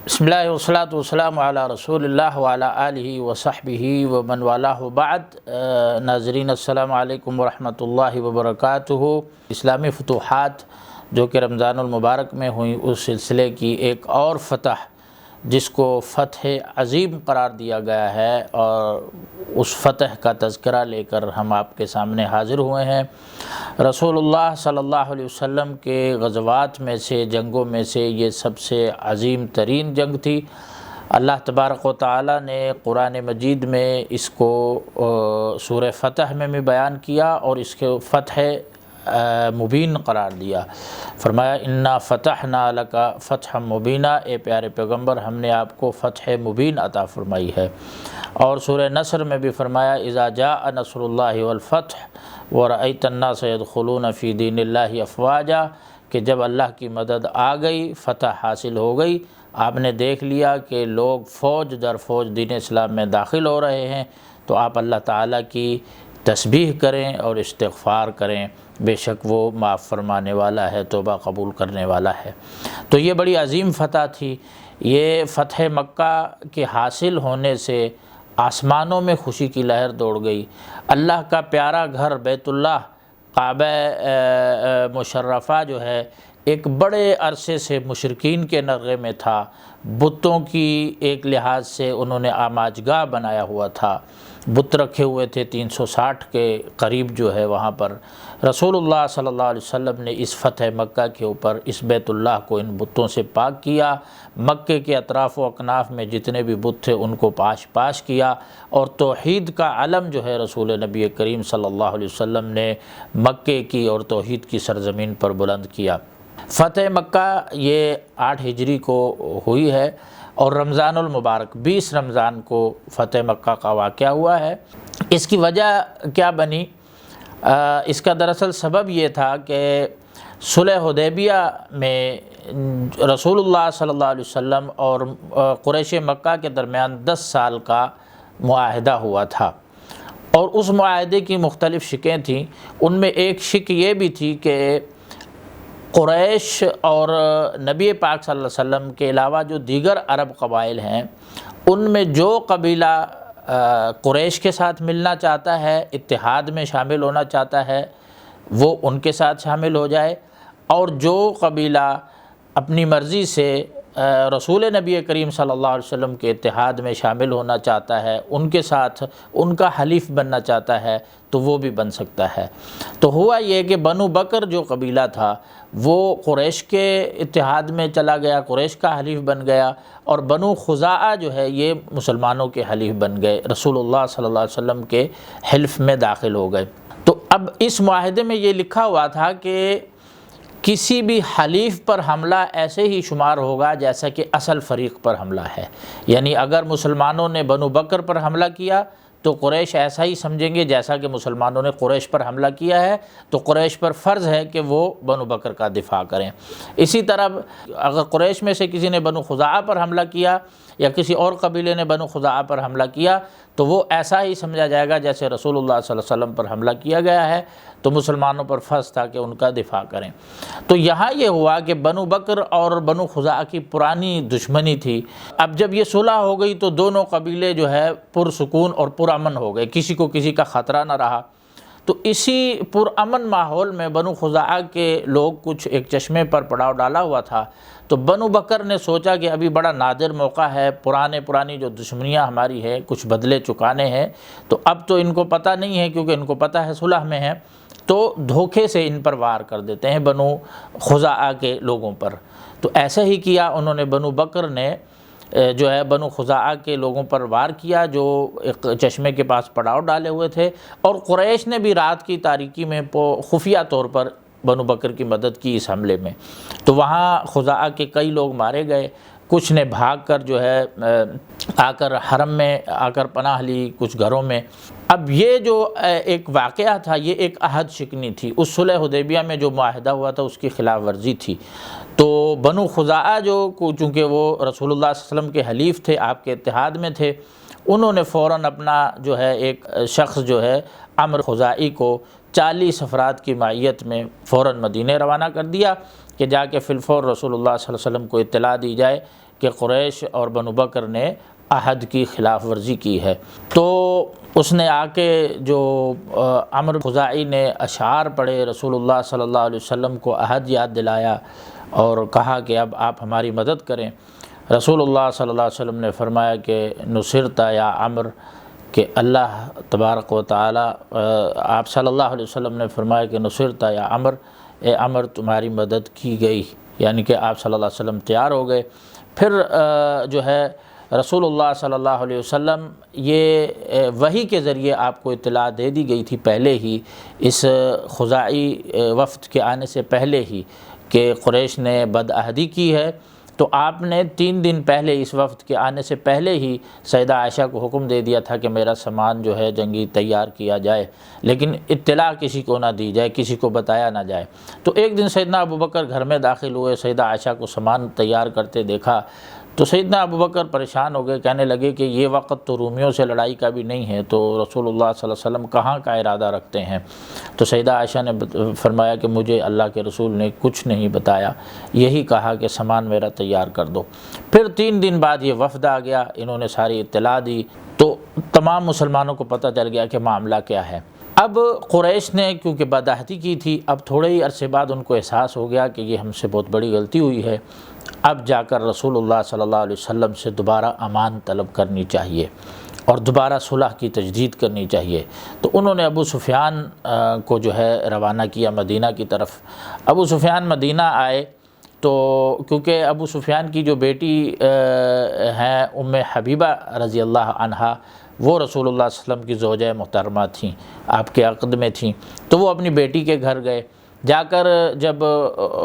بسم اللہ والصلاۃ والسلام علی رسول اللہ وعلی آلہ وصحبہ ومن والہ بعد۔ ناظرین السلام علیکم ورحمۃ اللہ وبرکاتہ۔ اسلامی فتوحات جو کہ رمضان المبارک میں ہوئیں، اس سلسلے کی ایک اور فتح جس کو فتح عظیم قرار دیا گیا ہے، اور اس فتح کا تذکرہ لے کر ہم آپ کے سامنے حاضر ہوئے ہیں۔ رسول اللہ صلی اللہ علیہ وسلم کے غزوات میں سے، جنگوں میں سے یہ سب سے عظیم ترین جنگ تھی۔ اللہ تبارک و تعالی نے قرآن مجید میں اس کو سورہ فتح میں بھی بیان کیا اور اس کے فتح مبین قرار دیا۔ فرمایا انا فتحنا لک فتحا مبینا، اے پیارے پیغمبر ہم نے آپ کو فتح مبین عطا فرمائی ہے۔ اور سورہ نصر میں بھی فرمایا اذا جاء نصر اللہ والفتح ورأیت الناس يدخلون فی دین اللہ افواجا، کہ جب اللہ کی مدد آ گئی، فتح حاصل ہو گئی، آپ نے دیکھ لیا کہ لوگ فوج در فوج دین اسلام میں داخل ہو رہے ہیں، تو آپ اللہ تعالیٰ کی تسبیح کریں اور استغفار کریں، بے شک وہ معاف فرمانے والا ہے، توبہ قبول کرنے والا ہے۔ تو یہ بڑی عظیم فتح تھی۔ یہ فتح مکہ کے حاصل ہونے سے آسمانوں میں خوشی کی لہر دوڑ گئی۔ اللہ کا پیارا گھر بیت اللہ کعبہ مشرفہ جو ہے، ایک بڑے عرصے سے مشرکین کے نرغے میں تھا، بتوں کی ایک لحاظ سے انہوں نے آماجگاہ بنایا ہوا تھا، بت رکھے ہوئے تھے 360 کے قریب جو ہے وہاں پر۔ رسول اللہ صلی اللہ علیہ وسلم نے اس فتح مکہ کے اوپر اس بیت اللہ کو ان بتوں سے پاک کیا، مکے کے اطراف و اکناف میں جتنے بھی بت تھے ان کو پاش کیا، اور توحید کا علم جو ہے رسول نبی کریم صلی اللہ علیہ وسلم نے مکے کی اور توحید کی سرزمین پر بلند کیا۔ فتح مکہ یہ 8 ہجری کو ہوئی ہے، اور رمضان المبارک 20 رمضان کو فتح مکہ کا واقعہ ہوا ہے۔ اس کی وجہ کیا بنی؟ اس کا دراصل سبب یہ تھا کہ صلح حدیبیہ میں رسول اللہ صلی اللہ علیہ وسلم اور قریش مکہ کے درمیان 10 سال کا معاہدہ ہوا تھا، اور اس معاہدے کی مختلف شقیں تھیں۔ ان میں ایک شق یہ بھی تھی کہ قریش اور نبی پاک صلی اللہ علیہ وسلم کے علاوہ جو دیگر عرب قبائل ہیں، ان میں جو قبیلہ قریش کے ساتھ ملنا چاہتا ہے، اتحاد میں شامل ہونا چاہتا ہے، وہ ان کے ساتھ شامل ہو جائے، اور جو قبیلہ اپنی مرضی سے رسول نبی کریم صلی اللہ علیہ وسلم کے اتحاد میں شامل ہونا چاہتا ہے، ان کے ساتھ ان کا حلیف بننا چاہتا ہے، تو وہ بھی بن سکتا ہے۔ تو ہوا یہ کہ بنو بکر جو قبیلہ تھا وہ قریش کے اتحاد میں چلا گیا، قریش کا حلیف بن گیا، اور بنو خزاعہ جو ہے یہ مسلمانوں کے حلیف بن گئے، رسول اللہ صلی اللہ علیہ وسلم کے حلف میں داخل ہو گئے۔ تو اب اس معاہدے میں یہ لکھا ہوا تھا کہ کسی بھی حلیف پر حملہ ایسے ہی شمار ہوگا جیسا کہ اصل فریق پر حملہ ہے، یعنی اگر مسلمانوں نے بنو بکر پر حملہ کیا تو قریش ایسا ہی سمجھیں گے جیسا کہ مسلمانوں نے قریش پر حملہ کیا ہے، تو قریش پر فرض ہے کہ وہ بنو بکر کا دفاع کریں۔ اسی طرح اگر قریش میں سے کسی نے بنو خزاعہ پر حملہ کیا یا کسی اور قبیلے نے بنو خزاعہ پر حملہ کیا، تو وہ ایسا ہی سمجھا جائے گا جیسے رسول اللہ صلی اللہ علیہ وسلم پر حملہ کیا گیا ہے، تو مسلمانوں پر فرض تھا کہ ان کا دفاع کریں۔ تو یہاں یہ ہوا کہ بنو بکر اور بنو خزاعہ کی پرانی دشمنی تھی۔ اب جب یہ صلح ہو گئی تو دونوں قبیلے جو ہے پرسکون اور پرامن ہو گئے، کسی کو کسی کا خطرہ نہ رہا۔ تو اسی پرامن ماحول میں بنو خزاعہ کے لوگ کچھ ایک چشمے پر پڑاؤ ڈالا ہوا تھا، تو بنو بکر نے سوچا کہ ابھی بڑا نادر موقع ہے، پرانی جو دشمنیاں ہماری ہے کچھ بدلے چکانے ہیں، تو اب تو ان کو پتہ نہیں ہے، کیونکہ ان کو پتہ ہے صلح میں ہے، تو دھوکے سے ان پر وار کر دیتے ہیں بنو خزاعہ کے لوگوں پر۔ تو ایسا ہی کیا انہوں نے، بنو بکر نے جو ہے بنو خزاعہ کے لوگوں پر وار کیا جو ایک چشمے کے پاس پڑاؤ ڈالے ہوئے تھے، اور قریش نے بھی رات کی تاریکی میں خفیہ طور پر بنو بکر کی مدد کی اس حملے میں۔ تو وہاں خزاعہ کے کئی لوگ مارے گئے، کچھ نے بھاگ کر جو ہے آ کر حرم میں آ کر پناہ لی، کچھ گھروں میں۔ اب یہ جو ایک واقعہ تھا یہ ایک عہد شکنی تھی، اس صلح حدیبیہ میں جو معاہدہ ہوا تھا اس کی خلاف ورزی تھی۔ تو بنو خزاعہ جو چونکہ وہ رسول اللہ صلی اللہ علیہ وسلم کے حلیف تھے، آپ کے اتحاد میں تھے، انہوں نے فوراً اپنا جو ہے ایک شخص جو ہے عمرو خزاعی کو 40 افراد کی معیت میں فوراً مدینے روانہ کر دیا کہ جا کے فی الفور رسول اللہ صلی اللہ علیہ وسلم کو اطلاع دی جائے کہ قریش اور بنو بکر نے عہد کی خلاف ورزی کی ہے۔ تو اس نے آ کے جو عمرو خزاعی نے اشعار پڑھے، رسول اللہ صلی اللہ علیہ وسلم کو عہد یاد دلایا اور کہا کہ اب آپ ہماری مدد کریں۔ رسول اللہ صلی اللہ علیہ وسلم نے فرمایا کہ نصرت یا عمرو، کہ اللہ تبارک و تعالی، آپ صلی اللہ علیہ وسلم نے فرمایا کہ نصرت یا عمرو، اے عمرو تمہاری مدد کی گئی، یعنی کہ آپ صلی اللہ علیہ وسلم تیار ہو گئے۔ پھر جو ہے رسول اللہ صلی اللہ علیہ وسلم، یہ وحی کے ذریعے آپ کو اطلاع دے دی گئی تھی پہلے ہی، اس خزاعی وفد کے آنے سے پہلے ہی، کہ قریش نے بدعہدی کی ہے۔ تو آپ نے 3 دن پہلے، اس وفد کے آنے سے پہلے ہی سیدہ عائشہ کو حکم دے دیا تھا کہ میرا سامان جو ہے جنگی تیار کیا جائے، لیکن اطلاع کسی کو نہ دی جائے، کسی کو بتایا نہ جائے۔ تو ایک دن سیدنا ابوبکر گھر میں داخل ہوئے، سیدہ عائشہ کو سامان تیار کرتے دیکھا تو سیدنا ابوبکر پریشان ہو گئے، کہنے لگے کہ یہ وقت تو رومیوں سے لڑائی کا بھی نہیں ہے، تو رسول اللہ صلی اللہ علیہ وسلم کہاں کا ارادہ رکھتے ہیں؟ تو سیدہ عائشہ نے فرمایا کہ مجھے اللہ کے رسول نے کچھ نہیں بتایا، یہی کہا کہ سامان میرا تیار کر دو۔ پھر 3 دن بعد یہ وفد آ گیا، انہوں نے ساری اطلاع دی، تو تمام مسلمانوں کو پتہ چل گیا کہ معاملہ کیا ہے۔ اب قریش نے کیونکہ بدعہدی کی تھی، اب تھوڑے ہی عرصے بعد ان کو احساس ہو گیا کہ یہ ہم سے بہت بڑی غلطی ہوئی ہے، اب جا کر رسول اللہ صلی اللہ علیہ وسلم سے دوبارہ امان طلب کرنی چاہیے اور دوبارہ صلح کی تجدید کرنی چاہیے۔ تو انہوں نے ابو سفیان کو جو ہے روانہ کیا مدینہ کی طرف۔ ابو سفیان مدینہ آئے تو کیونکہ ابو سفیان کی جو بیٹی ہیں ام حبیبہ رضی اللہ عنہا، وہ رسول اللہ صلی اللہ علیہ وسلم کی زوجہ محترمہ تھیں، آپ کے عقد میں تھیں، تو وہ اپنی بیٹی کے گھر گئے۔ جا کر جب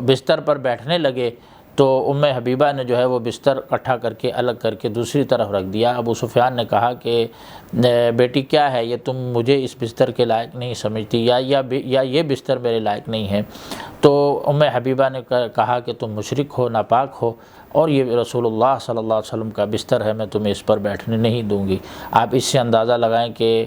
بستر پر بیٹھنے لگے تو ام حبیبہ نے جو ہے وہ بستر اکٹھا کر کے الگ کر کے دوسری طرف رکھ دیا۔ ابو سفیان نے کہا کہ بیٹی کیا ہے، یہ تم مجھے اس بستر کے لائق نہیں سمجھتی، یا یہ بستر میرے لائق نہیں ہے؟ تو ام حبیبہ نے کہا کہ تم مشرک ہو، ناپاک ہو، اور یہ رسول اللہ صلی اللہ علیہ وسلم کا بستر ہے، میں تمہیں اس پر بیٹھنے نہیں دوں گی۔ آپ اس سے اندازہ لگائیں کہ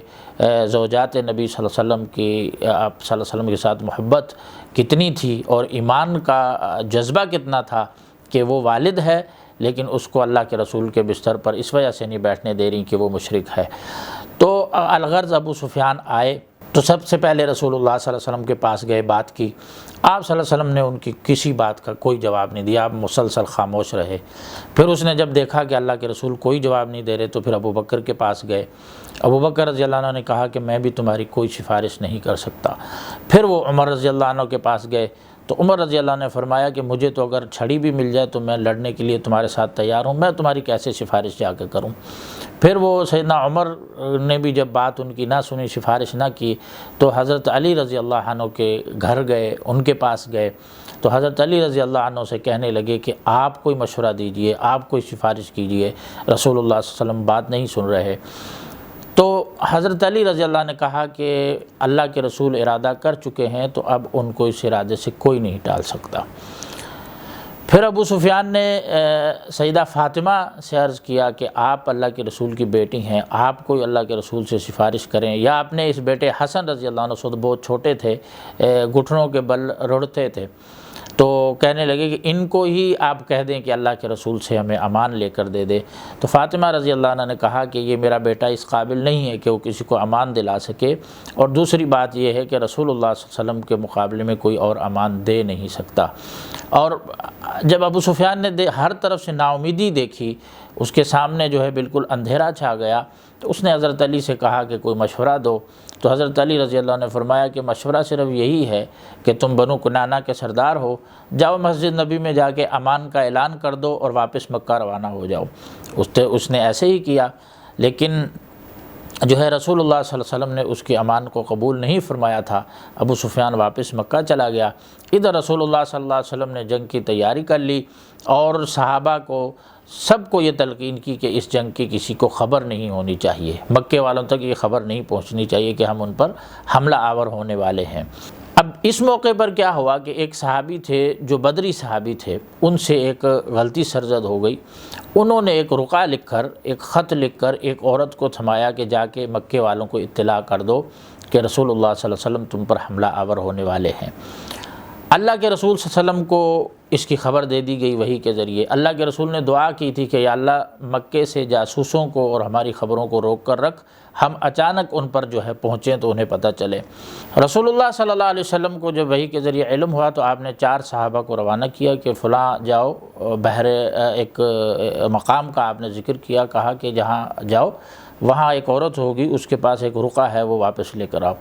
زوجات نبی صلی اللہ علیہ وسلم کی، آپ صلی اللہ علیہ وسلم کے ساتھ محبت کتنی تھی اور ایمان کا جذبہ کتنا تھا کہ وہ والد ہے لیکن اس کو اللہ کے رسول کے بستر پر اس وجہ سے نہیں بیٹھنے دے رہی کہ وہ مشرک ہے۔ تو الغرض ابو سفیان آئے تو سب سے پہلے رسول اللہ صلی اللہ علیہ وسلم کے پاس گئے، بات کی۔ آپ صلی اللہ علیہ وسلم نے ان کی کسی بات کا کوئی جواب نہیں دیا، آپ مسلسل خاموش رہے۔ پھر اس نے جب دیکھا کہ اللہ کے رسول کوئی جواب نہیں دے رہے تو پھر ابو بکر کے پاس گئے۔ ابو بکر رضی اللہ عنہ نے کہا کہ میں بھی تمہاری کوئی سفارش نہیں کر سکتا۔ پھر وہ عمر رضی اللہ عنہ کے پاس گئے تو عمر رضی اللہ عنہ نے فرمایا کہ مجھے تو اگر چھڑی بھی مل جائے تو میں لڑنے کے لیے تمہارے ساتھ تیار ہوں، میں تمہاری کیسے سفارش جا کے کروں؟ پھر وہ سیدنا عمر نے بھی جب بات ان کی نہ سنی، سفارش نہ کی، تو حضرت علی رضی اللہ عنہ کے گھر گئے، ان کے پاس گئے تو حضرت علی رضی اللہ عنہ سے کہنے لگے کہ آپ کوئی مشورہ دیجئے، آپ کوئی سفارش کیجئے، رسول اللہ صلی اللہ علیہ وسلم بات نہیں سن رہے۔ تو حضرت علی رضی اللہ نے کہا کہ اللہ کے رسول ارادہ کر چکے ہیں تو اب ان کو اس ارادے سے کوئی نہیں ٹال سکتا۔ پھر ابو سفیان نے سیدہ فاطمہ سے عرض کیا کہ آپ اللہ کے رسول کی بیٹی ہیں، آپ کوئی اللہ کے رسول سے سفارش کریں، یا اپنے اس بیٹے حسن رضی اللہ عنہ سے بہت چھوٹے تھے، گھٹنوں کے بل رڑتے تھے، تو کہنے لگے کہ ان کو ہی آپ کہہ دیں کہ اللہ کے رسول سے ہمیں امان لے کر دے دے۔ تو فاطمہ رضی اللہ عنہ نے کہا کہ یہ میرا بیٹا اس قابل نہیں ہے کہ وہ کسی کو امان دلا سکے، اور دوسری بات یہ ہے کہ رسول اللہ صلی اللہ علیہ وسلم کے مقابلے میں کوئی اور امان دے نہیں سکتا۔ اور جب ابو سفیان نے ہر طرف سے نا امیدی دیکھی، اس کے سامنے جو ہے بالکل اندھیرا چھا گیا، تو اس نے حضرت علی سے کہا کہ کوئی مشورہ دو۔ تو حضرت علی رضی اللہ عنہ نے فرمایا کہ مشورہ صرف یہی ہے کہ تم بنو کنانہ کے سردار ہو، جاؤ مسجد نبی میں جا کے امان کا اعلان کر دو اور واپس مکہ روانہ ہو جاؤ۔ اس نے ایسے ہی کیا، لیکن جو ہے رسول اللہ صلی اللہ علیہ وسلم نے اس کی امان کو قبول نہیں فرمایا تھا۔ ابو سفیان واپس مکہ چلا گیا۔ ادھر رسول اللہ صلی اللہ علیہ وسلم نے جنگ کی تیاری کر لی اور صحابہ کو سب کو یہ تلقین کی کہ اس جنگ کی کسی کو خبر نہیں ہونی چاہیے، مکے والوں تک یہ خبر نہیں پہنچنی چاہیے کہ ہم ان پر حملہ آور ہونے والے ہیں۔ اب اس موقع پر کیا ہوا کہ ایک صحابی تھے جو بدری صحابی تھے، ان سے ایک غلطی سرزد ہو گئی۔ انہوں نے ایک رقعہ لکھ کر، ایک خط لکھ کر ایک عورت کو تھمایا کہ جا کے مکے والوں کو اطلاع کر دو کہ رسول اللہ صلی اللہ علیہ وسلم تم پر حملہ آور ہونے والے ہیں۔ اللہ کے رسول صلی اللہ علیہ وسلم کو اس کی خبر دے دی گئی وحی کے ذریعے۔ اللہ کے رسول نے دعا کی تھی کہ یا اللہ مکے سے جاسوسوں کو اور ہماری خبروں کو روک کر رکھ، ہم اچانک ان پر جو ہے پہنچیں تو انہیں پتہ چلے۔ رسول اللہ صلی اللہ علیہ وسلم کو جب وحی کے ذریعے علم ہوا تو آپ نے 4 صحابہ کو روانہ کیا کہ فلاں جاؤ، بحر ایک مقام کا آپ نے ذکر کیا، کہا کہ جہاں جاؤ وہاں ایک عورت ہوگی، اس کے پاس ایک رقعہ ہے، وہ واپس لے کر آؤ۔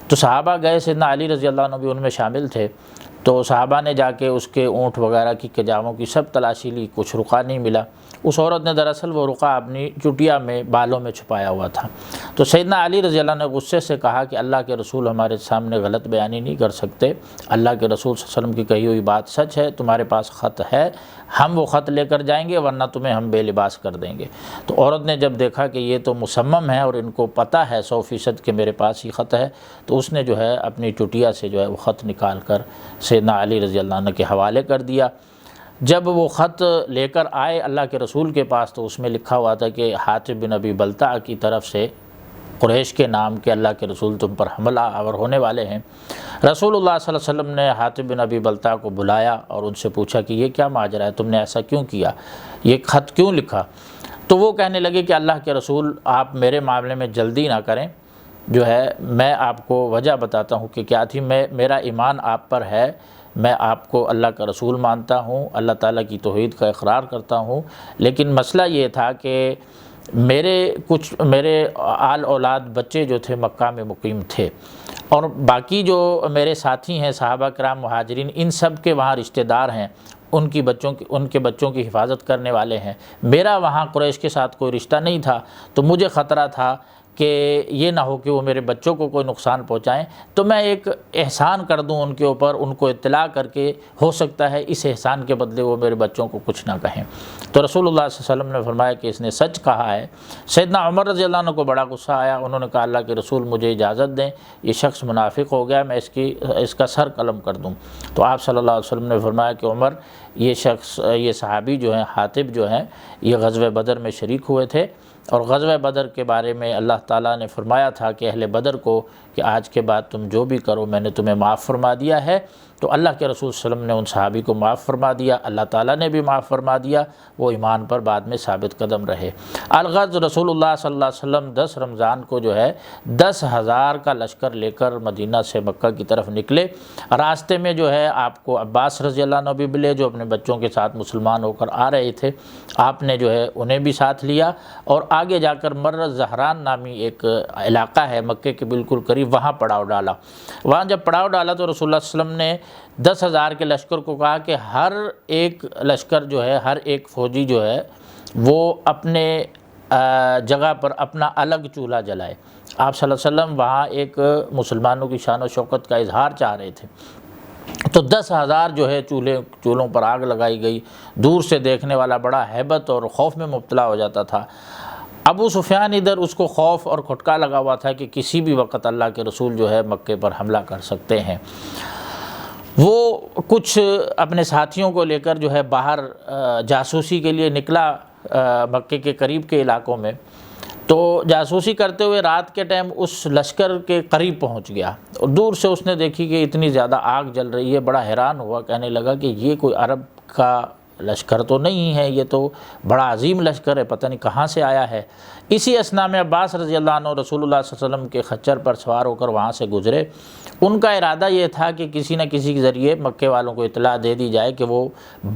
تو صحابہ گئے، سیدنا علی رضی اللہ عنہ بھی ان میں شامل تھے۔ تو صحابہ نے جا کے اس کے اونٹ وغیرہ کی کجاووں کی سب تلاشی لی، کچھ رقعہ نہیں ملا۔ اس عورت نے دراصل وہ رقعہ اپنی چٹیا میں بالوں میں چھپایا ہوا تھا۔ تو سیدنا علی رضی اللہ عنہ نے غصے سے کہا کہ اللہ کے رسول ہمارے سامنے غلط بیانی نہیں کر سکتے، اللہ کے رسول صلی اللہ علیہ وسلم کی کہی ہوئی بات سچ ہے، تمہارے پاس خط ہے، ہم وہ خط لے کر جائیں گے ورنہ تمہیں ہم بے لباس کر دیں گے۔ تو عورت نے جب دیکھا کہ یہ تو مصمم ہے اور ان کو پتہ ہے 100% کہ میرے پاس ہی خط ہے، تو اس نے جو ہے اپنی چٹیا سے جو ہے وہ خط نکال کر سیدنا علی رضی اللہ عنہ کے حوالے کر دیا۔ جب وہ خط لے کر آئے اللہ کے رسول کے پاس تو اس میں لکھا ہوا تھا کہ حاطب بن ابی بلتع کی طرف سے قریش کے نام کہ اللہ کے رسول تم پر حملہ آور ہونے والے ہیں۔ رسول اللہ صلی اللہ علیہ وسلم نے حاطب بن ابی بلتع کو بلایا اور ان سے پوچھا کہ یہ کیا ماجرا ہے، تم نے ایسا کیوں کیا، یہ خط کیوں لکھا؟ تو وہ کہنے لگے کہ اللہ کے رسول آپ میرے معاملے میں جلدی نہ کریں، جو ہے میں آپ کو وجہ بتاتا ہوں کہ کیا تھی۔ میرا ایمان آپ پر ہے، میں آپ کو اللہ کا رسول مانتا ہوں، اللہ تعالیٰ کی توحید کا اقرار کرتا ہوں، لیکن مسئلہ یہ تھا کہ میرے آل اولاد بچے جو تھے مکہ میں مقیم تھے، اور باقی جو میرے ساتھی ہیں صحابہ کرام مہاجرین، ان سب کے وہاں رشتہ دار ہیں، ان کے بچوں کی حفاظت کرنے والے ہیں۔ میرا وہاں قریش کے ساتھ کوئی رشتہ نہیں تھا، تو مجھے خطرہ تھا کہ یہ نہ ہو کہ وہ میرے بچوں کو کوئی نقصان پہنچائیں، تو میں ایک احسان کر دوں ان کے اوپر، ان کو اطلاع کر کے ہو سکتا ہے اس احسان کے بدلے وہ میرے بچوں کو کچھ نہ کہیں۔ تو رسول اللہ صلی اللہ علیہ وسلم نے فرمایا کہ اس نے سچ کہا ہے۔ سیدنا عمر رضی اللہ عنہ کو بڑا غصہ آیا، انہوں نے کہا اللہ کے رسول مجھے اجازت دیں، یہ شخص منافق ہو گیا، میں اس کا سر قلم کر دوں۔ تو آپ صلی اللہ علیہ وسلم نے فرمایا کہ عمر یہ صحابی جو ہیں حاطب جو ہیں، یہ غزوہ بدر میں شریک ہوئے تھے، اور غزوہ بدر کے بارے میں اللہ تعالیٰ نے فرمایا تھا کہ اہل بدر کو کہ آج کے بعد تم جو بھی کرو میں نے تمہیں معاف فرما دیا ہے۔ تو اللہ کے رسول صلی اللہ علیہ وسلم نے ان صحابی کو معاف فرما دیا، اللہ تعالیٰ نے بھی معاف فرما دیا، وہ ایمان پر بعد میں ثابت قدم رہے۔ الغز رسول اللہ صلی اللہ علیہ وسلم 10 رمضان کو جو ہے 10,000 کا لشکر لے کر مدینہ سے مکہ کی طرف نکلے۔ راستے میں جو ہے آپ کو عباس رضی اللہ عنہ بھی ملے جو اپنے بچوں کے ساتھ مسلمان ہو کر آ رہے تھے، آپ نے جو ہے انہیں بھی ساتھ لیا، اور آگے جا کر مرہ زہران نامی ایک علاقہ ہے مکے کے بالکل قریب، وہاں پڑاؤ ڈالا۔ وہاں جب پڑاؤ ڈالا تو رسول اللہ صلی اللہ علیہ وسلم نے 10,000 کے لشکر کو کہا کہ ہر ایک لشکر جو ہے، ہر ایک فوجی جو ہے وہ اپنے جگہ پر اپنا الگ چولہا جلائے۔ آپ صلی اللہ علیہ وسلم وہاں ایک مسلمانوں کی شان و شوکت کا اظہار چاہ رہے تھے، تو 10,000 جو ہے چولہوں پر آگ لگائی گئی۔ دور سے دیکھنے والا بڑا ہیبت اور خوف میں مبتلا ہو جاتا تھا۔ ابو سفیان ادھر اس کو خوف اور کھٹکا لگا ہوا تھا کہ کسی بھی وقت اللہ کے رسول جو ہے مکے پر حملہ کر سکتے ہیں۔ وہ کچھ اپنے ساتھیوں کو لے کر جو ہے باہر جاسوسی کے لیے نکلا مکے کے قریب کے علاقوں میں، تو جاسوسی کرتے ہوئے رات کے ٹائم اس لشکر کے قریب پہنچ گیا، اور دور سے اس نے دیکھی کہ اتنی زیادہ آگ جل رہی ہے، بڑا حیران ہوا، کہنے لگا کہ یہ کوئی عرب کا لشکر تو نہیں ہے، یہ تو بڑا عظیم لشکر ہے، پتہ نہیں کہاں سے آیا ہے۔ اسی اثناء میں عباس رضی اللہ عنہ رسول اللہ صلی اللہ علیہ وسلم کے خچر پر سوار ہو کر وہاں سے گزرے۔ ان کا ارادہ یہ تھا کہ کسی نہ کسی کے ذریعے مکے والوں کو اطلاع دے دی جائے کہ وہ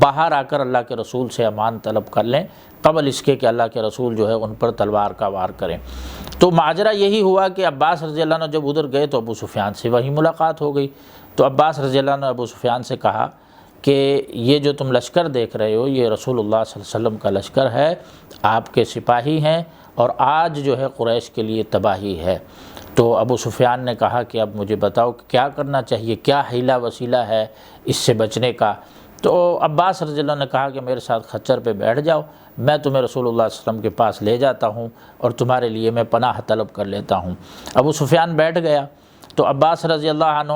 باہر آ کر اللہ کے رسول سے امان طلب کر لیں قبل اس کے کہ اللہ کے رسول جو ہے ان پر تلوار کا وار کریں۔ تو ماجرا یہی ہوا کہ عباس رضی اللہ عنہ جب ادھر گئے تو ابو سفیان سے وہی ملاقات ہو گئی۔ تو عباس رضی اللہ عنہ ابو سفیان سے کہا کہ یہ جو تم لشکر دیکھ رہے ہو یہ رسول اللہ صلی اللہ علیہ وسلم کا لشکر ہے، آپ کے سپاہی ہیں، اور آج جو ہے قریش کے لیے تباہی ہے۔ تو ابو سفیان نے کہا کہ اب مجھے بتاؤ کہ کیا کرنا چاہیے، کیا حیلہ وسیلہ ہے اس سے بچنے کا۔ تو عباس رضی اللہ عنہ نے کہا کہ میرے ساتھ خچر پہ بیٹھ جاؤ، میں تمہیں رسول اللہ صلی اللہ علیہ وسلم کے پاس لے جاتا ہوں اور تمہارے لیے میں پناہ طلب کر لیتا ہوں۔ ابو سفیان بیٹھ گیا تو عباس رضی اللہ عنہ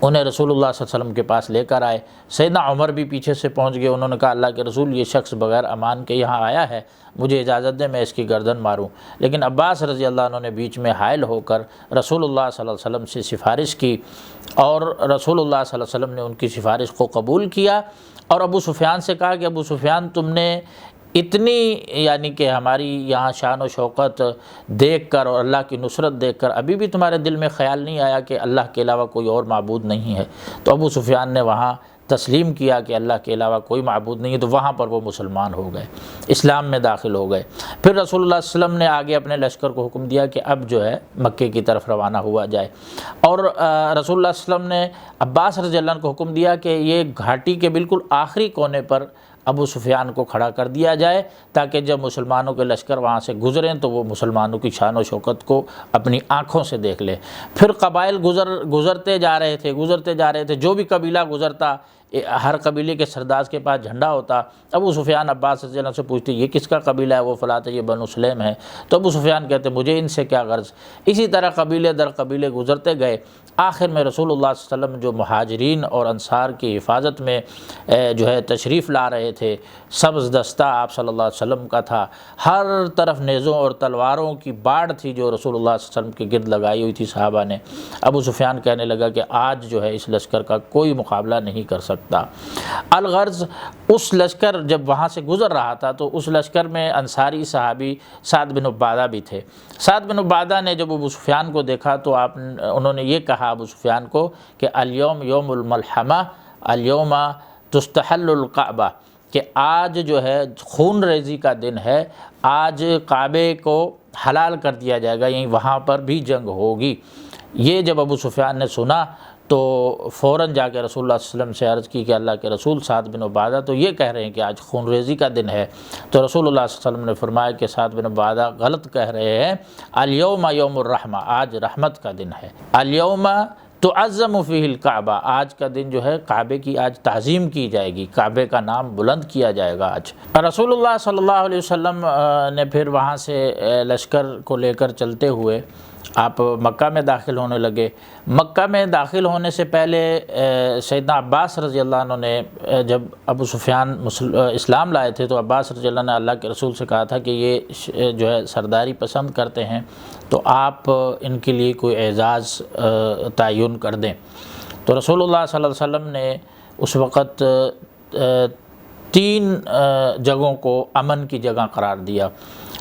انہیں رسول اللہ صلی اللہ علیہ وسلم کے پاس لے کر آئے۔ سیدنا عمر بھی پیچھے سے پہنچ گئے، انہوں نے کہا اللہ کے رسول یہ شخص بغیر امان کے یہاں آیا ہے، مجھے اجازت دیں میں اس کی گردن ماروں۔ لیکن عباس رضی اللہ عنہ نے بیچ میں حائل ہو کر رسول اللہ صلی اللہ علیہ وسلم سے سفارش کی، اور رسول اللہ صلی اللہ علیہ وسلم نے ان کی سفارش کو قبول کیا، اور ابو سفیان سے کہا کہ ابو سفیان تم نے اتنی یعنی کہ ہماری یہاں شان و شوکت دیکھ کر اور اللہ کی نصرت دیکھ کر ابھی بھی تمہارے دل میں خیال نہیں آیا کہ اللہ کے علاوہ کوئی اور معبود نہیں ہے؟ تو ابو سفیان نے وہاں تسلیم کیا کہ اللہ کے علاوہ کوئی معبود نہیں ہے، تو وہاں پر وہ مسلمان ہو گئے، اسلام میں داخل ہو گئے۔ پھر رسول اللہ صلی اللہ علیہ وسلم نے آگے اپنے لشکر کو حکم دیا کہ اب جو ہے مکے کی طرف روانہ ہوا جائے، اور رسول اللہ صلی اللہ علیہ وسلم نے عباس رضی اللہ عنہ کو حکم دیا کہ یہ گھاٹی کے بالکل آخری کونے پر ابو سفیان کو کھڑا کر دیا جائے، تاکہ جب مسلمانوں کے لشکر وہاں سے گزریں تو وہ مسلمانوں کی شان و شوکت کو اپنی آنکھوں سے دیکھ لیں۔ پھر قبائل گزرتے جا رہے تھے، جو بھی قبیلہ گزرتا ہر قبیلے کے سردار کے پاس جھنڈا ہوتا، ابو سفیان عباس رضی اللہ عنہ سے پوچھتے یہ کس کا قبیلہ ہے؟ وہ فلاں یہ بنو سلیم ہے۔ تو ابو سفیان کہتے مجھے ان سے کیا غرض؟ اسی طرح قبیلے در قبیلے گزرتے گئے، آخر میں رسول اللہ صلی اللہ علیہ وسلم جو مہاجرین اور انصار کی حفاظت میں جو ہے تشریف لا رہے تھے، سبز دستہ آپ صلی اللہ علیہ وسلم کا تھا، ہر طرف نیزوں اور تلواروں کی باڑ تھی جو رسول اللہ صلی اللہ علیہ وسلم کے گرد لگائی ہوئی تھی صحابہ نے۔ ابو سفیان کہنے لگا کہ آج جو ہے اس لشکر کا کوئی مقابلہ نہیں کر سکتا۔ الغرض اس لشکر جب وہاں سے گزر رہا تھا تو اس لشکر میں انصاری صحابی سعد بن عبادہ بھی تھے۔ سعد بن عبادہ نے جب ابو سفیان کو دیکھا تو انہوں نے یہ کہا ابو سفیان کو کہ الیوم یوم الملحمہ الیوم تستحل الکعبہ، کہ آج جو ہے خون ریزی کا دن ہے، آج کعبے کو حلال کر دیا جائے گا، یعنی وہاں پر بھی جنگ ہوگی۔ یہ جب ابو سفیان نے سنا تو فوراً جا کے رسول اللہ صلی اللہ علیہ وسلم سے عرض کی کہ اللہ کے رسول سعد بن عبادہ تو یہ کہہ رہے ہیں کہ آج خون ریزی کا دن ہے۔ تو رسول اللہ صلی اللہ علیہ وسلم نے فرمایا کہ سعد بن عبادہ غلط کہہ رہے ہیں، الیوم یوم الرحمہ، آج رحمت کا دن ہے، الیوم تعظم فیہ الکعبہ، آج کا دن جو ہے کعبے کی آج تعظیم کی جائے گی، کعبے کا نام بلند کیا جائے گا آج۔ رسول اللہ صلی اللہ علیہ وسلم نے پھر وہاں سے لشکر کو لے کر چلتے ہوئے آپ مکہ میں داخل ہونے لگے۔ مکہ میں داخل ہونے سے پہلے سیدنا عباس رضی اللہ عنہ نے جب ابو سفیان اسلام لائے تھے تو عباس رضی اللہ عنہ نے اللہ کے رسول سے کہا تھا کہ یہ جو ہے سرداری پسند کرتے ہیں، تو آپ ان کے لیے کوئی اعزاز تعین کر دیں۔ تو رسول اللہ صلی اللہ علیہ وسلم نے اس وقت 3 جگہوں کو امن کی جگہ قرار دیا۔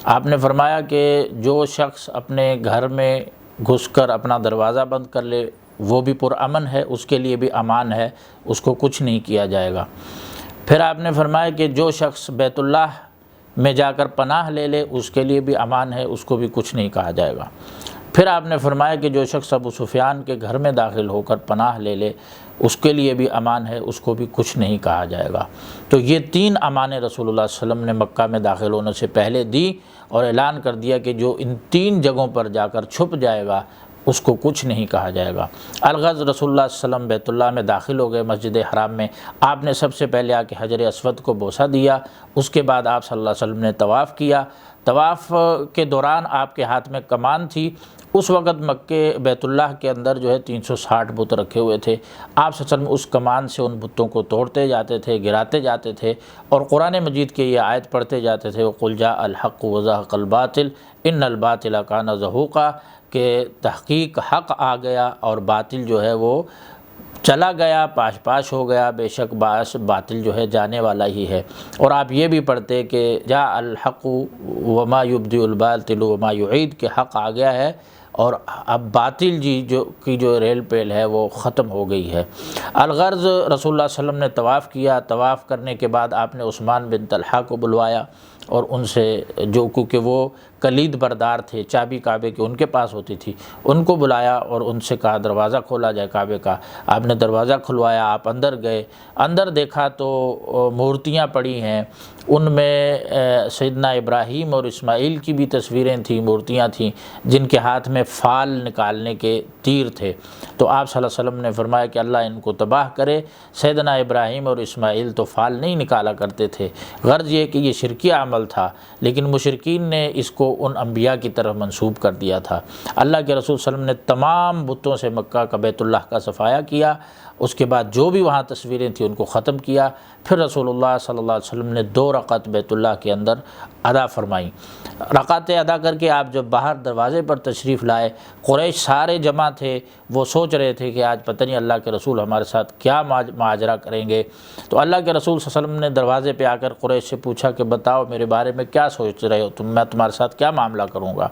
آپ نے فرمایا کہ جو شخص اپنے گھر میں گھس کر اپنا دروازہ بند کر لے وہ بھی پرامن ہے، اس کے لیے بھی امان ہے، اس کو کچھ نہیں کیا جائے گا۔ پھر آپ نے فرمایا کہ جو شخص بیت اللہ میں جا کر پناہ لے لے اس کے لیے بھی امان ہے، اس کو بھی کچھ نہیں کہا جائے گا۔ پھر آپ نے فرمایا کہ جو شخص ابو سفیان کے گھر میں داخل ہو کر پناہ لے لے اس کے لیے بھی امان ہے، اس کو بھی کچھ نہیں کہا جائے گا۔ تو یہ 3 امانیں رسول اللہ صلی اللہ علیہ وسلم نے مکہ میں داخل ہونے سے پہلے دی، اور اعلان کر دیا کہ جو ان 3 جگہوں پر جا کر چھپ جائے گا اس کو کچھ نہیں کہا جائے گا۔ الغرض رسول اللہ صلی اللہ علیہ وسلم بیت اللہ میں داخل ہو گئے، مسجد حرام میں۔ آپ نے سب سے پہلے آ کے حجر اسود کو بوسہ دیا، اس کے بعد آپ صلی اللہ علیہ وسلم نے طواف کیا۔ طواف کے دوران آپ کے ہاتھ میں کمان تھی۔ اس وقت مکے بیت اللہ کے اندر جو ہے 360 بت رکھے ہوئے تھے۔ آپ صلی اللہ علیہ وسلم اس کمان سے ان بتوں کو توڑتے جاتے تھے، گراتے جاتے تھے، اور قرآن مجید کے یہ آیت پڑھتے جاتے تھے وَقُلْ جَاءَ الْحَقُّ وَزَهَقَ الْبَاطِلُ إِنَّ الْبَاطِلَ كَانَ زَهُوقًا، کہ تحقیق حق آ گیا اور باطل جو ہے وہ چلا گیا، پاش پاش ہو گیا، بے شک باطل جو ہے جانے والا ہی ہے۔ اور آپ یہ بھی پڑھتے کہ جاء الحق وما یبدئ الباطل وما یعید، کہ حق آ گیا ہے اور اب باطل کی جو ریل پیل ہے وہ ختم ہو گئی ہے۔ الغرض رسول اللہ صلی اللہ علیہ وسلم نے طواف کیا۔ طواف کرنے کے بعد آپ نے عثمان بن طلحہ کو بلوایا، اور ان سے جو کیونکہ وہ کلید بردار تھے، چابی کعبے کی ان کے پاس ہوتی تھی، ان کو بلایا اور ان سے کہا دروازہ کھولا جائے کعبے کا۔ آپ نے دروازہ کھلوایا، آپ اندر گئے، اندر دیکھا تو مورتیاں پڑی ہیں، ان میں سیدنا ابراہیم اور اسماعیل کی بھی تصویریں تھیں، مورتیاں تھیں جن کے ہاتھ میں فال نکالنے کے تیر تھے۔ تو آپ صلی اللہ علیہ وسلم نے فرمایا کہ اللہ ان کو تباہ کرے، سیدنا ابراہیم اور اسماعیل تو فال نہیں نکالا کرتے تھے۔ غرض یہ کہ یہ شرکی عمل عمل تھا، لیکن مشرکین نے اس کو ان انبیاء کی طرف منسوب کر دیا تھا۔ اللہ کے رسول صلی اللہ علیہ وسلم نے تمام بتوں سے مکہ کا بیت اللہ کا صفایا کیا، اس کے بعد جو بھی وہاں تصویریں تھیں ان کو ختم کیا، پھر رسول اللہ صلی اللہ علیہ وسلم نے 2 رکعت بیت اللہ کے اندر ادا فرمائیں۔ رکعتیں ادا کر کے آپ جب باہر دروازے پر تشریف لائے، قریش سارے جمع تھے، وہ سوچ رہے تھے کہ آج پتہ نہیں اللہ کے رسول ہمارے ساتھ کیا ماجرا کریں گے۔ تو اللہ کے رسول صلی اللہ علیہ وسلم نے دروازے پہ آ کر قریش سے پوچھا کہ بتاؤ میرے بارے میں کیا سوچ رہے ہو میں تمہارے ساتھ کیا معاملہ کروں گا؟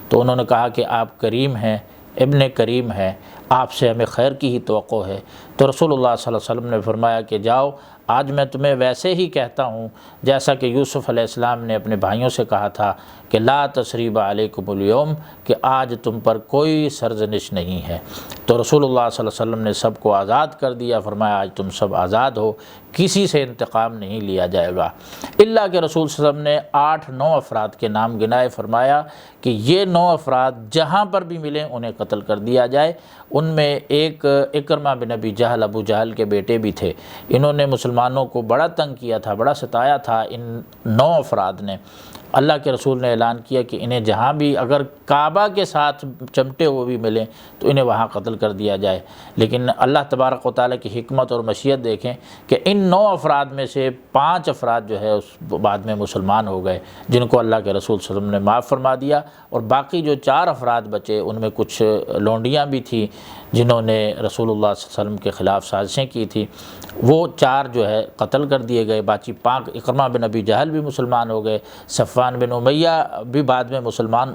تو انہوں نے کہا کہ آپ کریم ہیں، ابن کریم ہیں، آپ سے ہمیں خیر کی ہی توقع ہے۔ تو رسول اللہ صلی اللہ علیہ وسلم نے فرمایا کہ جاؤ، آج میں تمہیں ویسے ہی کہتا ہوں جیسا کہ یوسف علیہ السلام نے اپنے بھائیوں سے کہا تھا کہ لا تثریب علیکم اليوم، کہ آج تم پر کوئی سرزنش نہیں ہے۔ تو رسول اللہ صلی اللہ علیہ وسلم نے سب کو آزاد کر دیا، فرمایا آج تم سب آزاد ہو، کسی سے انتقام نہیں لیا جائے گا۔ اللہ کے رسول صلی اللہ علیہ وسلم نے 8-9 افراد کے نام گنائے، فرمایا کہ یہ 9 افراد جہاں پر بھی ملیں انہیں قتل کر دیا جائے۔ ان میں ایک اکرمہ بن ابی جہل، ابو جہل کے بیٹے بھی تھے، انہوں نے مسلمانوں کو بڑا تنگ کیا تھا، بڑا ستایا تھا ان 9 افراد نے۔ اللہ کے رسول نے اعلان کیا کہ انہیں جہاں بھی اگر کعبہ کے ساتھ چمٹے ہوئے بھی ملیں تو انہیں وہاں قتل کر دیا جائے۔ لیکن اللہ تبارک و تعالیٰ کی حکمت اور مشیت دیکھیں کہ ان 9 افراد میں سے 5 افراد جو ہے اس بعد میں مسلمان ہو گئے، جن کو اللہ کے رسول صلی اللہ علیہ وسلم نے معاف فرما دیا، اور باقی جو 4 افراد بچے ان میں کچھ لونڈیاں بھی تھیں جنہوں نے رسول اللہ صلی اللہ علیہ وسلم کے خلاف سازشیں کی تھی، وہ 4 جو ہے قتل کر دیے گئے۔ باقی 5 اکرمہ بن ابی جہل بھی مسلمان ہو گئے، صفوان بن امیہ بھی بعد میں مسلمان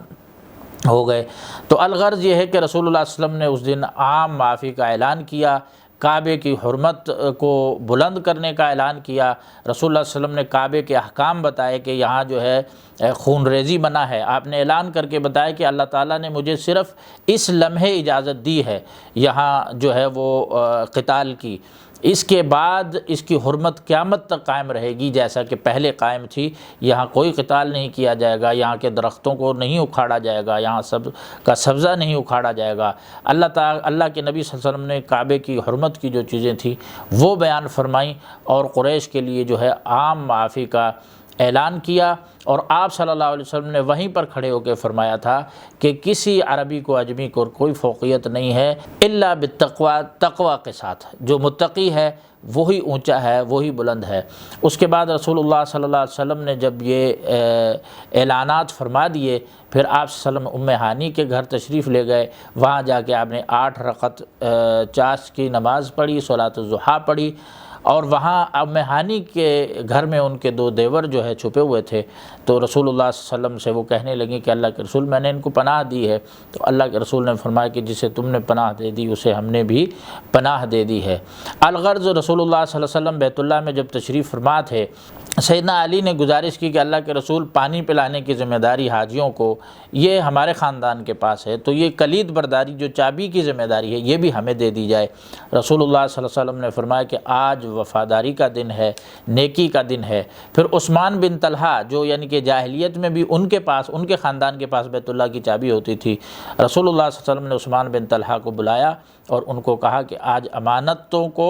ہو گئے۔ تو الغرض یہ ہے کہ رسول اللہ صلی اللہ علیہ وسلم نے اس دن عام معافی کا اعلان کیا، کعبے کی حرمت کو بلند کرنے کا اعلان کیا۔ رسول اللہ صلی اللہ علیہ وسلم نے کعبے کے احکام بتائے کہ یہاں جو ہے خون ریزی منع ہے۔ آپ نے اعلان کر کے بتایا کہ اللہ تعالیٰ نے مجھے صرف اس لمحے اجازت دی ہے یہاں جو ہے وہ قتال کی، اس کے بعد اس کی حرمت قیامت تک قائم رہے گی جیسا کہ پہلے قائم تھی۔ یہاں کوئی قتال نہیں کیا جائے گا، یہاں کے درختوں کو نہیں اکھاڑا جائے گا، یہاں سب کا سبزہ نہیں اکھاڑا جائے گا۔ اللہ کے نبی صلی اللہ علیہ وسلم نے کعبے کی حرمت کی جو چیزیں تھیں وہ بیان فرمائیں، اور قریش کے لیے جو ہے عام معافی کا اعلان کیا۔ اور آپ صلی اللہ علیہ وسلم نے وہیں پر کھڑے ہو کے فرمایا تھا کہ کسی عربی کو اجمی کو کوئی فوقیت نہیں ہے الا بالتقوی، تقوی کے ساتھ جو متقی ہے وہی اونچا ہے، وہی بلند ہے۔ اس کے بعد رسول اللہ صلی اللہ علیہ وسلم نے جب یہ اعلانات فرما دیے، پھر آپ صلی اللہ علیہ وسلم ام ہانی کے گھر تشریف لے گئے۔ وہاں جا کے آپ نے 8 رکعت چاشت کی نماز پڑھی، صلاۃ الضحیٰ پڑھی، اور وہاں ام ہانی کے گھر میں ان کے 2 دیور جو ہے چھپے ہوئے تھے۔ تو رسول اللہ صلی اللہ علیہ وسلم سے وہ کہنے لگیں کہ اللہ کے رسول میں نے ان کو پناہ دی ہے۔ تو اللہ کے رسول نے فرمایا کہ جسے تم نے پناہ دے دی اسے ہم نے بھی پناہ دے دی ہے۔ الغرض رسول اللہ صلی اللہ علیہ وسلم بیت اللہ میں جب تشریف فرما تھے، سیدنا علی نے گزارش کی کہ اللہ کے رسول پانی پلانے کی ذمہ داری حاجیوں کو یہ ہمارے خاندان کے پاس ہے، تو یہ کلید برداری جو چابی کی ذمہ داری ہے یہ بھی ہمیں دے دی جائے۔ رسول اللہ صلی اللہ علیہ وسلم نے فرمایا کہ آج وفاداری کا دن ہے، نیکی کا دن ہے۔ پھر عثمان بن طلحہ جو یعنی کہ جاہلیت میں بھی ان کے پاس، ان کے خاندان کے پاس بیت اللہ کی چابی ہوتی تھی، رسول اللہ صلی اللہ علیہ وسلم نے عثمان بن طلحہ کو بلایا اور ان کو کہا کہ آج امانتوں کو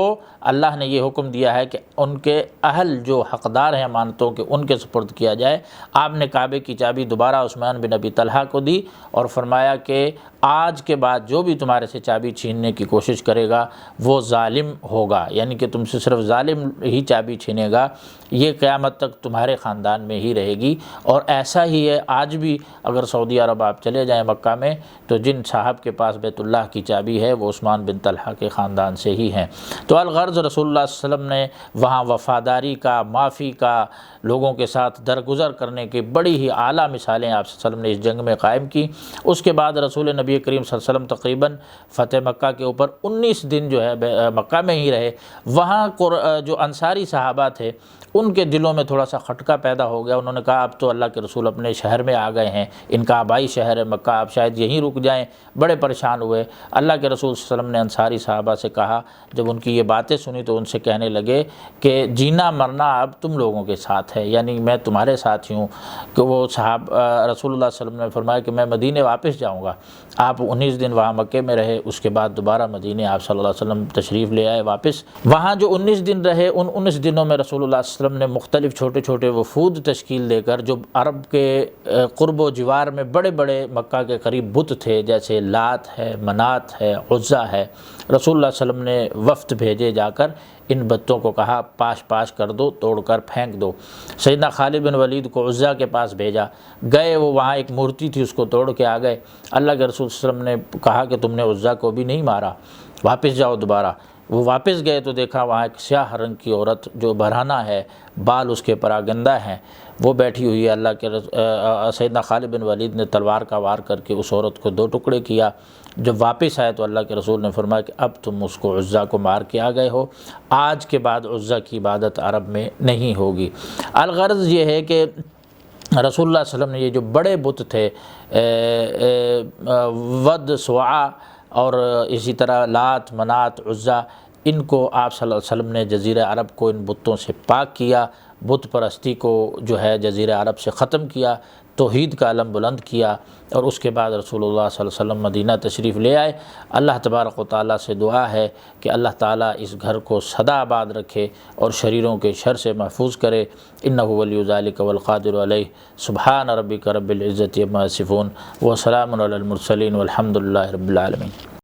اللہ نے یہ حکم دیا ہے کہ ان کے اہل جو حقدار ہیں امانتوں کے ان کے سپرد کیا جائے۔ آپ نے کعبے کی چابی دوبارہ عثمان بن ابی طلحہ کو دی اور فرمایا کہ آج کے بعد جو بھی تمہارے سے چابی چھیننے کی کوشش کرے گا وہ ظالم ہوگا، یعنی کہ تم سے صرف ظالم ہی چابی چھینے گا، یہ قیامت تک تمہارے خاندان میں ہی رہے گی۔ اور ایسا ہی ہے آج بھی، اگر سعودی عرب آپ چلے جائیں مکہ میں، تو جن صاحب کے پاس بیت اللہ کی چابی ہے وہ عثمان بن طلحہ کے خاندان سے ہی ہیں۔ تو الغرض رسول اللہ صلی اللہ علیہ وسلم نے وہاں وفاداری کا، معافی کا، لوگوں کے ساتھ درگزر کرنے کی بڑی ہی اعلیٰ مثالیں آپ صلی اللہ علیہ وسلم نے اس جنگ میں قائم کی۔ اس کے بعد رسول نبی کریم صلی اللہ علیہ وسلم تقریباً فتح مکہ کے اوپر 19 دن جو ہے مکہ میں ہی رہے۔ وہاں جو انصاری صحابہ تھے ان کے دلوں میں تھوڑا سا خٹکا پیدا ہو گیا، انہوں نے کہا اب تو اللہ کے رسول اپنے شہر میں آ گئے ہیں، ان کا آبائی شہر ہے مکہ، آپ شاید یہیں رک جائیں، بڑے پریشان ہوئے۔ اللہ کے رسول صلی اللہ علیہ وسلم نے انصاری صحابہ سے کہا، جب ان کی یہ باتیں سنی تو ان سے کہنے لگے کہ جینا مرنا اب تم لوگ لوگوں کے ساتھ ہے، یعنی میں تمہارے ساتھ ہی ہوں۔ کہ وہ رسول اللہ صلی اللہ علیہ وسلم نے فرمایا کہ میں مدینے واپس جاؤں گا۔ آپ 19 دن وہاں مکے میں رہے، اس کے بعد دوبارہ مدینے آپ صلی اللہ علیہ وسلم تشریف لے آئے واپس۔ وہاں جو 19 دن رہے، ان 19 دنوں میں رسول اللہ صلی اللہ علیہ وسلم نے مختلف چھوٹے چھوٹے وفود تشکیل دے کر جو عرب کے قرب و جوار میں بڑے بڑے مکہ کے قریب بت تھے، جیسے لات ہے، منات ہے، عزا ہے، رسول اللہ صلی اللہ علیہ وسلم نے وفد بھیجے، جا کر ان بتوں کو کہا پاش پاش کر دو، توڑ کر پھینک دو۔ سیدنا خالد بن ولید کو عزا کے پاس بھیجا، گئے، وہ وہاں ایک مورتی تھی، اس کو توڑ کے آ گئے۔ اللہ کے رسول صلی اللہ علیہ وسلم نے کہا کہ تم نے عزا کو بھی نہیں مارا، واپس جاؤ دوبارہ۔ وہ واپس گئے تو دیکھا وہاں ایک سیاہ رنگ کی عورت جو برہنہ ہے، بال اس کے پراگندہ ہیں، وہ بیٹھی ہوئی ہے۔ اللہ کے سیدنا خالد بن ولید نے تلوار کا وار کر کے اس عورت کو 2 ٹکڑے کیا۔ جب واپس آئے تو اللہ کے رسول نے فرمایا کہ اب تم اس کو عزا کو مار کے آ گئے ہو، آج کے بعد عزا کی عبادت عرب میں نہیں ہوگی۔ الغرض یہ ہے کہ رسول اللہ صلی اللہ علیہ وسلم نے یہ جو بڑے بت تھے، ود، سواع اور اسی طرح لات، منات، عزا، ان کو آپ صلی اللہ علیہ وسلم نے جزیرہ عرب کو ان بتوں سے پاک کیا، بت پرستی کو جو ہے جزیرہ عرب سے ختم کیا، توحید کا علم بلند کیا، اور اس کے بعد رسول اللہ صلی اللہ علیہ وسلم مدینہ تشریف لے آئے۔ اللہ تبارک و تعالیٰ سے دعا ہے کہ اللہ تعالیٰ اس گھر کو سدا آباد رکھے اور شریروں کے شر سے محفوظ کرے۔ انہ ولی ذلک والقادر علیہ۔ سبحان ربک رب العزت عما یصفون وسلام علی المرسلین والحمد للہ رب العالمین۔